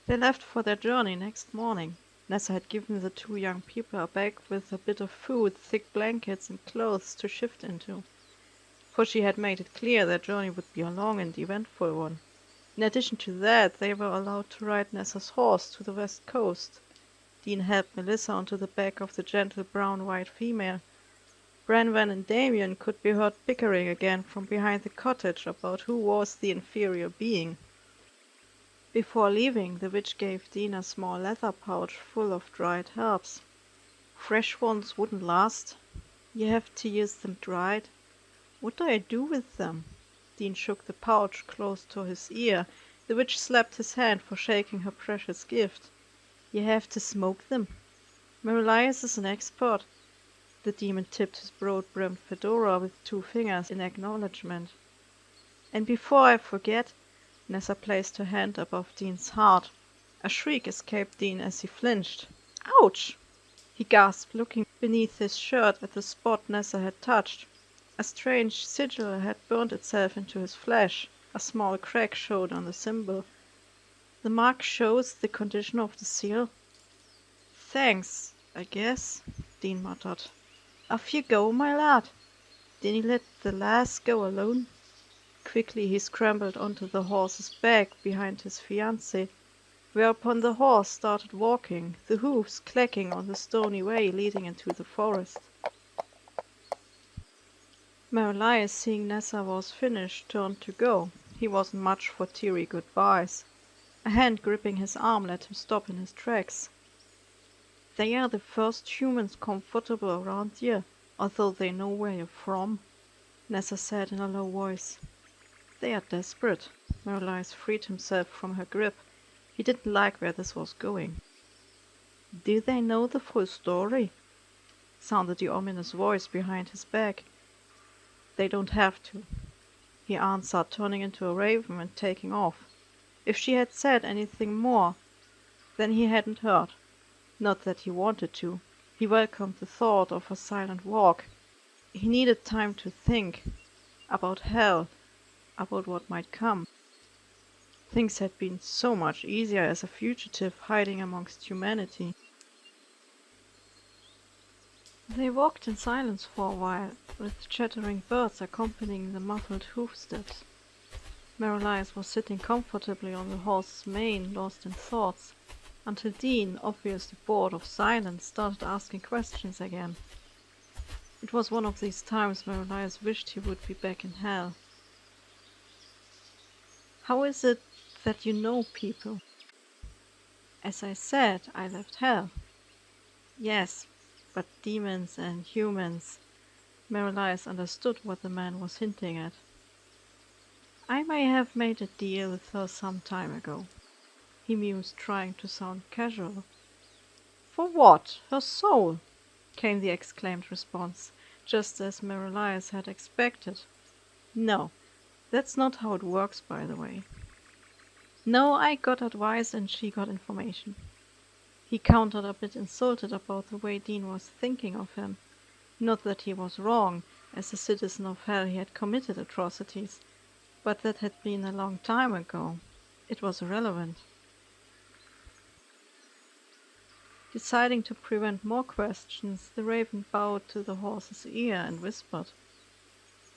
They left for their journey next morning. Nessa had given the two young people a bag with a bit of food, thick blankets, and clothes to shift into, for she had made it clear their journey would be a long and eventful one. In addition to that, they were allowed to ride Nessa's horse to the west coast. Dean helped Melissa onto the back of the gentle brown-white female. Branwen and Damien could be heard bickering again from behind the cottage about who was the inferior being. Before leaving, the witch gave Dean a small leather pouch full of dried herbs. Fresh ones wouldn't last. You have to use them dried. What do I do with them? Dean shook the pouch close to his ear. The witch slapped his hand for shaking her precious gift. You have to smoke them. Merlias is an expert. The demon tipped his broad-brimmed fedora with 2 fingers in acknowledgement. And before I forget, Nessa placed her hand above Dean's heart. A shriek escaped Dean as he flinched. Ouch! He gasped, looking beneath his shirt at the spot Nessa had touched. A strange sigil had burned itself into his flesh. A small crack showed on the symbol. The mark shows the condition of the seal. Thanks, I guess, Dean muttered. Off you go, my lad. Didn't he let the lass go alone? Quickly he scrambled onto the horse's back behind his fiancée, whereupon the horse started walking, the hoofs clacking on the stony way leading into the forest. Merlias, seeing Nessa was finished, turned to go. He wasn't much for teary goodbyes. A hand gripping his arm let him stop in his tracks. They are the first humans comfortable around here, although they know where you're from, Nessa said in a low voice. They are desperate. Merlias freed himself from her grip. He didn't like where this was going. Do they know the full story? Sounded the ominous voice behind his back. They don't have to, he answered, turning into a raven and taking off. If she had said anything more, then he hadn't heard. Not that he wanted to. He welcomed the thought of a silent walk. He needed time to think. About hell. About what might come. Things had been so much easier as a fugitive hiding amongst humanity. They walked in silence for a while, with chattering birds accompanying the muffled hoofsteps. Merlias was sitting comfortably on the horse's mane, lost in thoughts, until Dean, obviously bored of silence, started asking questions again. It was one of these times Merlias wished he would be back in hell. How is it that you know people? As I said, I left hell. Yes, but demons and humans. Merlias understood what the man was hinting at. I may have made a deal with her some time ago, he mused, trying to sound casual. For what? Her soul, came the exclaimed response, just as Merlias had expected. No, that's not how it works, by the way. No, I got advice and she got information. He countered, a bit insulted about the way Dean was thinking of him. Not that he was wrong. As a citizen of hell he had committed atrocities, but that had been a long time ago. It was irrelevant. Deciding to prevent more questions, the raven bowed to the horse's ear and whispered,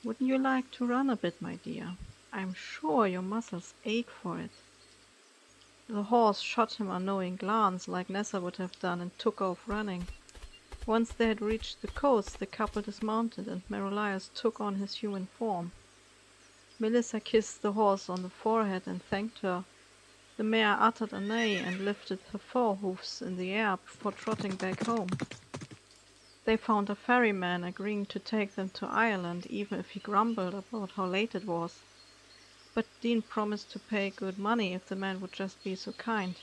Wouldn't you like to run a bit, my dear? I'm sure your muscles ache for it. The horse shot him a knowing glance, like Nessa would have done, and took off running. Once they had reached the coast, the couple dismounted, and Merlias took on his human form. Melissa kissed the horse on the forehead and thanked her. The mare uttered a neigh and lifted her forehoofs in the air before trotting back home. They found a ferryman agreeing to take them to Ireland, even if he grumbled about how late it was. But Dean promised to pay good money if the man would just be so kind.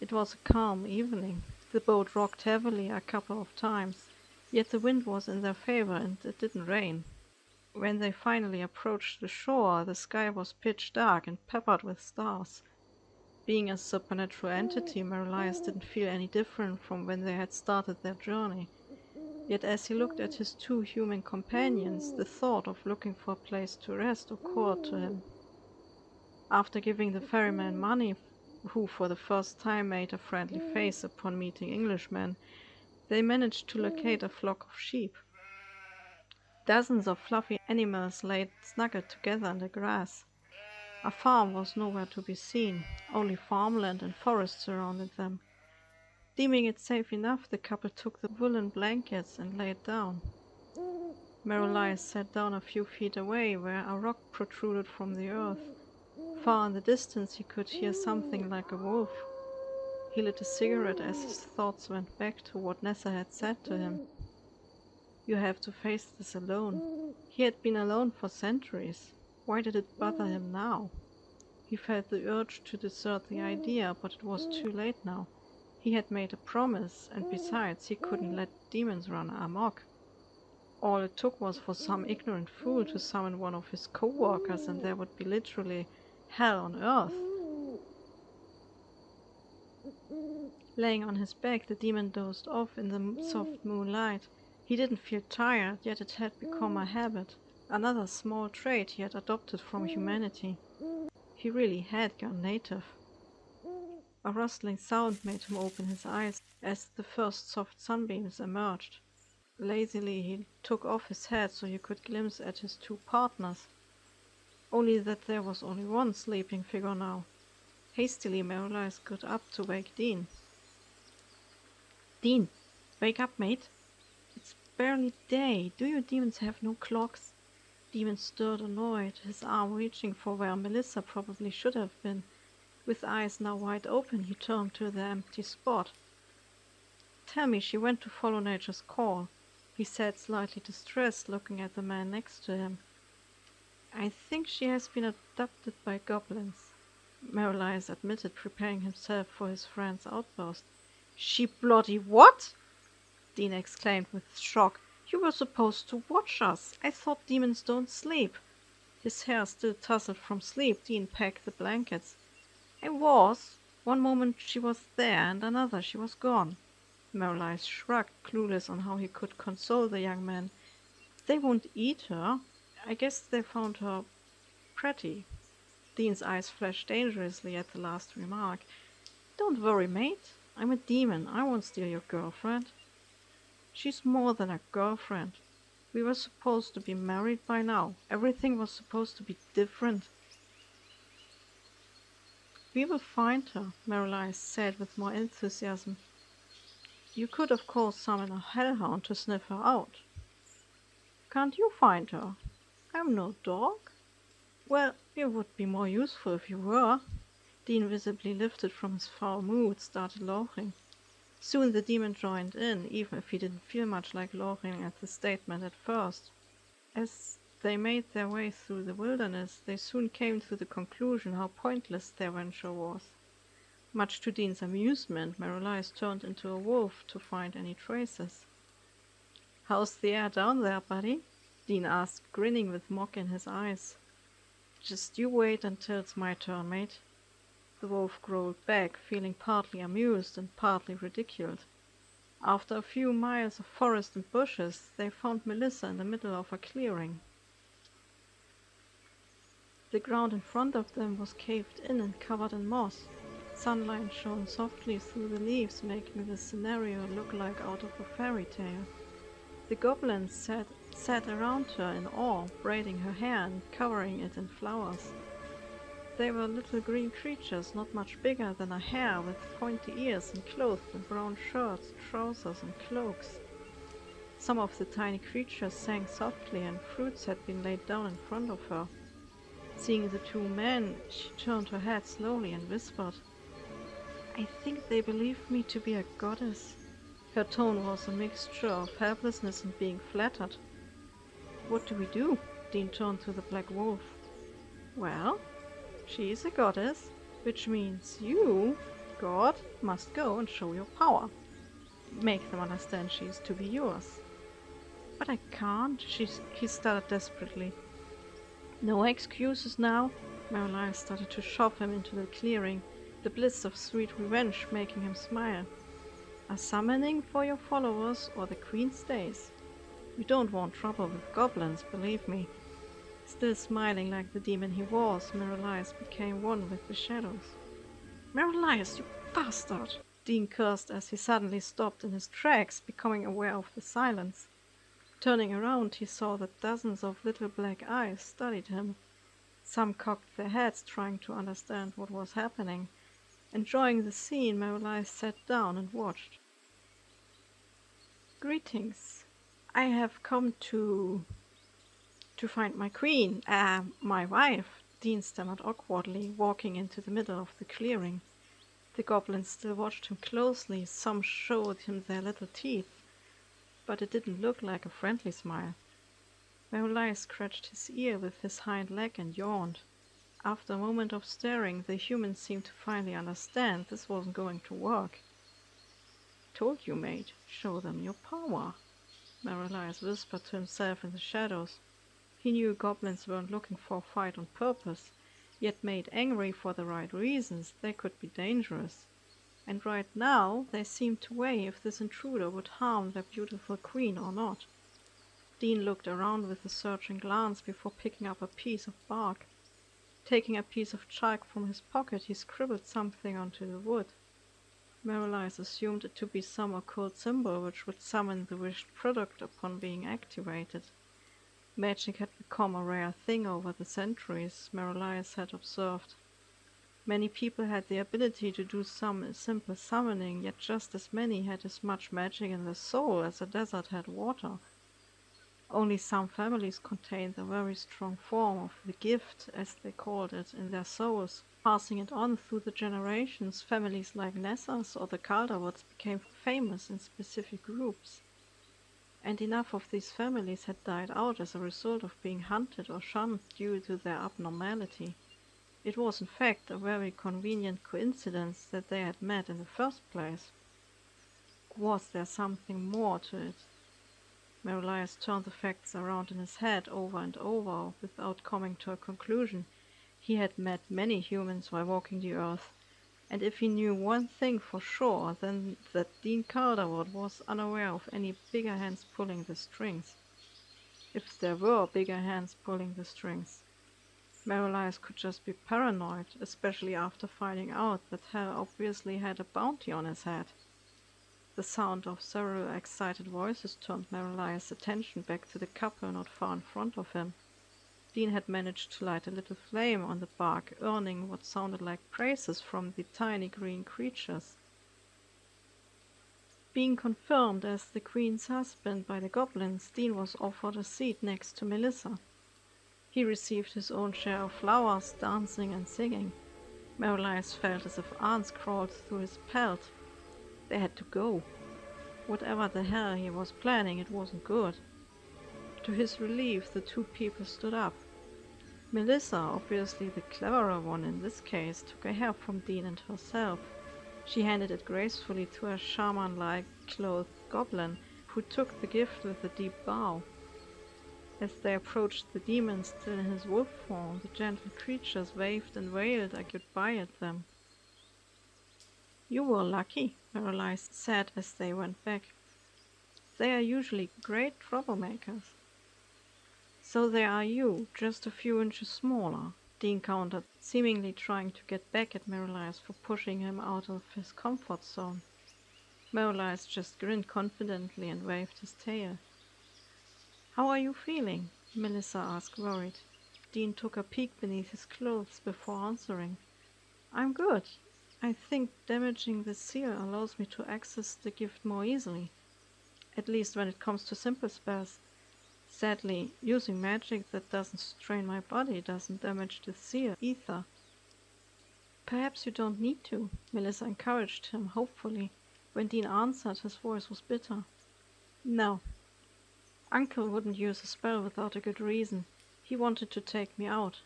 It was a calm evening. The boat rocked heavily a couple of times, yet the wind was in their favor and it didn't rain. When they finally approached the shore, the sky was pitch dark and peppered with stars. Being a supernatural entity, Merlias didn't feel any different from when they had started their journey. Yet as he looked at his 2 human companions, the thought of looking for a place to rest occurred to him. After giving the ferryman money who for the first time made a friendly face upon meeting Englishmen, they managed to locate a flock of sheep. Dozens of fluffy animals lay snuggled together in the grass. A farm was nowhere to be seen, only farmland and forest surrounded them. Deeming it safe enough, the couple took the woolen blankets and laid down. Merrill sat down a few feet away, where a rock protruded from the earth. Far in the distance he could hear something like a wolf. He lit a cigarette as his thoughts went back to what Nessa had said to him. You have to face this alone. He had been alone for centuries. Why did it bother him now? He felt the urge to desert the idea, but it was too late now. He had made a promise, and besides, he couldn't let demons run amok. All it took was for some ignorant fool to summon one of his co-workers, and there would be literally hell on earth. Laying on his back, the demon dozed off in the soft moonlight. He didn't feel tired, yet it had become a habit, another small trait he had adopted from humanity. He really had gone native. A rustling sound made him open his eyes as the first soft sunbeams emerged. Lazily he took off his hat so he could glimpse at his two partners. Only that there was only one sleeping figure now. Hastily Merrill got up to wake Dean. "Dean, wake up, mate. It's barely day. Do you demons have no clocks?" Demon stirred annoyed, his arm reaching for where Melissa probably should have been. With eyes now wide open, he turned to the empty spot. "Tell me she went to follow nature's call," he said, slightly distressed, looking at the man next to him. "I think she has been abducted by goblins," Merrill admitted, preparing himself for his friend's outburst. "She bloody what?" Dean exclaimed with shock. "You were supposed to watch us. I thought demons don't sleep." His hair still tousled from sleep, Dean packed the blankets. "I was. One moment she was there, and another she was gone." Merrill shrugged, clueless on how he could console the young man. "They won't eat her. I guess they found her pretty." Dean's eyes flashed dangerously at the last remark. "Don't worry, mate. I'm a demon. I won't steal your girlfriend." "She's more than a girlfriend. We were supposed to be married by now. Everything was supposed to be different." "We will find her," Merrill said with more enthusiasm. "You could of course summon a hellhound to sniff her out." "Can't you find her?" "I'm no dog." "Well, you would be more useful if you were." Dean, visibly lifted from his foul mood, started laughing. Soon the demon joined in, even if he didn't feel much like laughing at the statement at first. As they made their way through the wilderness, they soon came to the conclusion how pointless their venture was. Much to Dean's amusement, Merrill turned into a wolf to find any traces. "How's the air down there, buddy?" Dean asked, grinning with mock in his eyes. "Just you wait until it's my turn, mate." The wolf growled back, feeling partly amused and partly ridiculed. After a few miles of forest and bushes, they found Melissa in the middle of a clearing. The ground in front of them was caved in and covered in moss. Sunlight shone softly through the leaves, making the scenario look like out of a fairy tale. The goblins sat around her in awe, braiding her hair and covering it in flowers. They were little green creatures, not much bigger than a hare, with pointy ears and clothed in brown shirts, trousers, and cloaks. Some of the tiny creatures sang softly, and fruits had been laid down in front of her. Seeing the two men, she turned her head slowly and whispered, "I think they believe me to be a goddess." Her tone was a mixture of helplessness and being flattered. "What do we do?" Dean turned to the black wolf. "Well, she is a goddess, which means you, God, must go and show your power. Make them understand she is to be yours." "But I can't," he stuttered desperately. "No excuses now." Merrill started to shove him into the clearing, the bliss of sweet revenge making him smile. "A summoning for your followers, or the queen stays. We don't want trouble with goblins, believe me." Still smiling like the demon he was, Merrill became one with the shadows. Merlias, you bastard! Dean cursed as he suddenly stopped in his tracks, becoming aware of the silence. Turning around, he saw that dozens of little black eyes studied him. Some cocked their heads, trying to understand what was happening. Enjoying the scene, Merlias sat down and watched. Greetings. I have come to find my queen, my wife, Dean stammered awkwardly, walking into the middle of the clearing. The goblins still watched him closely, some showed him their little teeth, but it didn't look like a friendly smile. Merlias scratched his ear with his hind leg and yawned. After a moment of staring, the humans seemed to finally understand this wasn't going to work. Told you, mate, show them your power, Merlias whispered to himself in the shadows. He knew goblins weren't looking for a fight on purpose, yet made angry for the right reasons, they could be dangerous. And right now they seemed to weigh if this intruder would harm their beautiful queen or not. Dean looked around with a searching glance before picking up a piece of bark. Taking a piece of chalk from his pocket, he scribbled something onto the wood. Merlias assumed it to be some occult symbol which would summon the wished product upon being activated. Magic had become a rare thing over the centuries, Merlias had observed. Many people had the ability to do some simple summoning, yet just as many had as much magic in their soul as a desert had water. Only some families contained a very strong form of the gift, as they called it, in their souls. Passing it on through the generations, families like Nessa's or the Calderwoods became famous in specific groups. And enough of these families had died out as a result of being hunted or shunned due to their abnormality. It was in fact a very convenient coincidence that they had met in the first place. Was there something more to it? Merlias turned the facts around in his head over and over without coming to a conclusion. He had met many humans while walking the earth, and if he knew one thing for sure, then that Dean Calderwood was unaware of any bigger hands pulling the strings. If there were bigger hands pulling the strings. Merlias could just be paranoid, especially after finding out that Hal obviously had a bounty on his head. The sound of several excited voices turned Merlias' attention back to the couple not far in front of him. Dean had managed to light a little flame on the bark, earning what sounded like praises from the tiny green creatures. Being confirmed as the Queen's husband by the goblins, Dean was offered a seat next to Melissa. He received his own share of flowers, dancing and singing. Merlias felt as if ants crawled through his pelt. They had to go. Whatever the hell he was planning, it wasn't good. To his relief, the two people stood up. Melissa, obviously the cleverer one in this case, took a hair from Dean and herself. She handed it gracefully to a shaman-like clothed goblin, who took the gift with a deep bow. As they approached the demon still in his wolf form, the gentle creatures waved and wailed a goodbye at them. You were lucky, Merlias said as they went back. They are usually great troublemakers. So there are you, just a few inches smaller, Dean countered, seemingly trying to get back at Merlias for pushing him out of his comfort zone. Merlias just grinned confidently and waved his tail. How are you feeling? Melissa asked, worried. Dean took a peek beneath his clothes before answering. I'm good. I think damaging the seal allows me to access the gift more easily. At least when it comes to simple spells. Sadly, using magic that doesn't strain my body doesn't damage the seal either. Perhaps you don't need to, Melissa encouraged him hopefully. When Dean answered, his voice was bitter. No. Uncle wouldn't use a spell without a good reason. He wanted to take me out.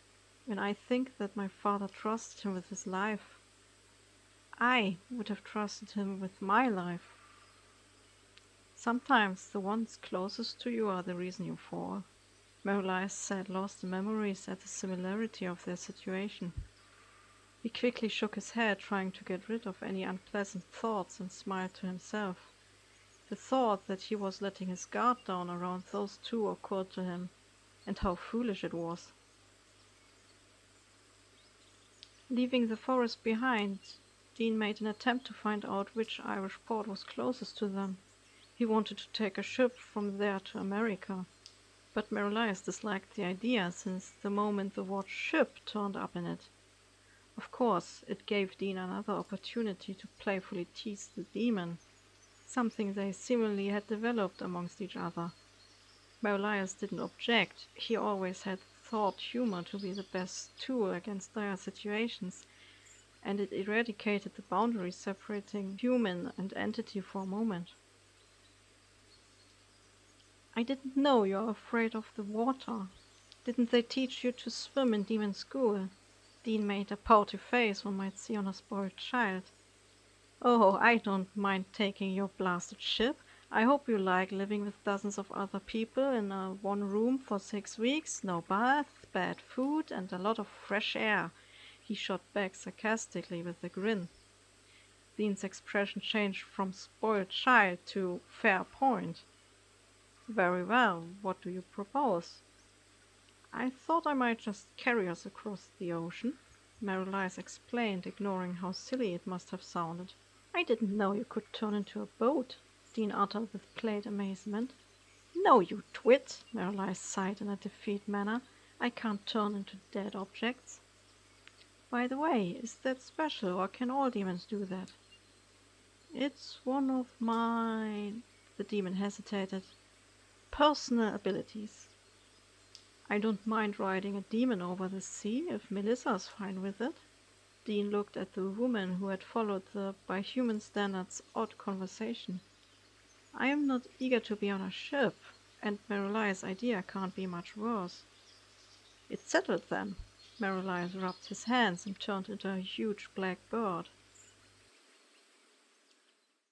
When I think that my father trusted him with his life, I would have trusted him with my life. Sometimes the ones closest to you are the reason you fall, Merlias said, lost in memories at the similarity of their situation. He quickly shook his head, trying to get rid of any unpleasant thoughts, and smiled to himself. The thought that he was letting his guard down around those two occurred to him, and how foolish it was. Leaving the forest behind, Dean made an attempt to find out which Irish port was closest to them. He wanted to take a ship from there to America. But Merlias disliked the idea since the moment the word ship turned up in it. Of course, it gave Dean another opportunity to playfully tease the demon, something they seemingly had developed amongst each other. Merlias didn't object. He always had thought humor to be the best tool against dire situations, and it eradicated the boundary separating human and entity for a moment. I didn't know you're afraid of the water. Didn't they teach you to swim in demon school? Dean made a pouty face one might see on a spoiled child. Oh, I don't mind taking your blasted ship. I hope you like living with dozens of other people in a one room for 6 weeks, no bath, bad food, and a lot of fresh air. He shot back sarcastically with a grin. Dean's expression changed from spoiled child to fair point. Very well, what do you propose? I thought I might just carry us across the ocean, Merlias explained, ignoring how silly it must have sounded. I didn't know you could turn into a boat, Dean uttered with plain amazement. No, you twit, Merlias sighed in a defeated manner. I can't turn into dead objects. By the way, is that special, or can all demons do that? It's one of my... The demon hesitated. Personal abilities. I don't mind riding a demon over the sea, if Melissa's fine with it. Dean looked at the woman who had followed the, by human standards, odd conversation. I am not eager to be on a ship, and Merlias' idea can't be much worse. It's settled then. Merlias rubbed his hands and turned into a huge black bird.